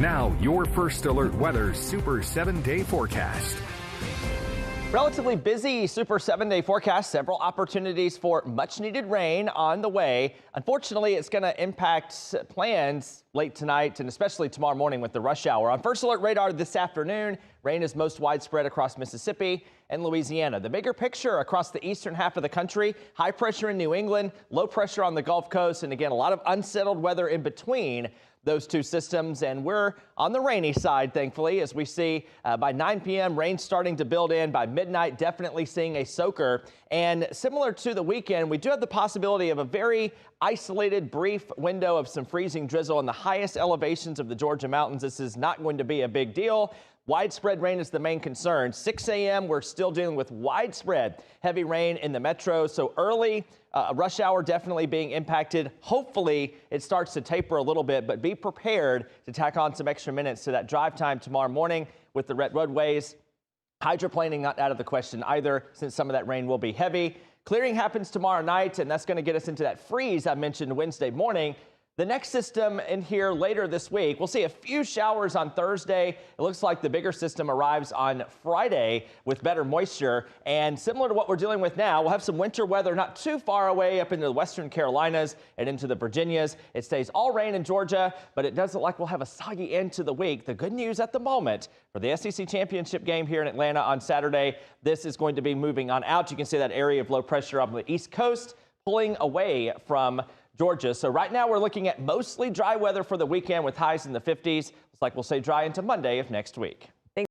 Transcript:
Now, your First Alert Weather Super 7-day forecast. Relatively busy Super 7-day forecast. Several opportunities for much needed rain on the way. Unfortunately, it's going to impact plans late tonight and especially tomorrow morning with the rush hour. On First Alert radar this afternoon, rain is most widespread across Mississippi and Louisiana. The bigger picture across the eastern half of the country, high pressure in New England, low pressure on the Gulf Coast, and again, a lot of unsettled weather in between those two systems, and we're on the rainy side, thankfully, as we see by 9 p.m. rain starting to build in. By midnight, definitely seeing a soaker. And similar to the weekend, we do have the possibility of a very isolated, brief window of some freezing drizzle in the highest elevations of the Georgia mountains. This is not going to be a big deal. Widespread rain is the main concern. 6 a.m. we're still dealing with widespread heavy rain in the metro. So early rush hour definitely being impacted. Hopefully it starts to taper a little bit, but be prepared to tack on some extra minutes to that drive time tomorrow morning with the wet roadways. Hydroplaning not out of the question either, since some of that rain will be heavy. Clearing happens tomorrow night, and that's going to get us into that freeze I mentioned Wednesday morning. The next system in here later this week, we'll see a few showers on Thursday. It looks like the bigger system arrives on Friday with better moisture. And similar to what we're dealing with now, we'll have some winter weather not too far away up into the western Carolinas and into the Virginias. It stays all rain in Georgia, but it does look like we'll have a soggy end to the week. The good news at the moment for the SEC championship game here in Atlanta on Saturday, this is going to be moving on out. You can see that area of low pressure on the East Coast pulling away from Georgia. So right now we're looking at mostly dry weather for the weekend with highs in the 50s. Looks like we'll stay dry into Monday of next week.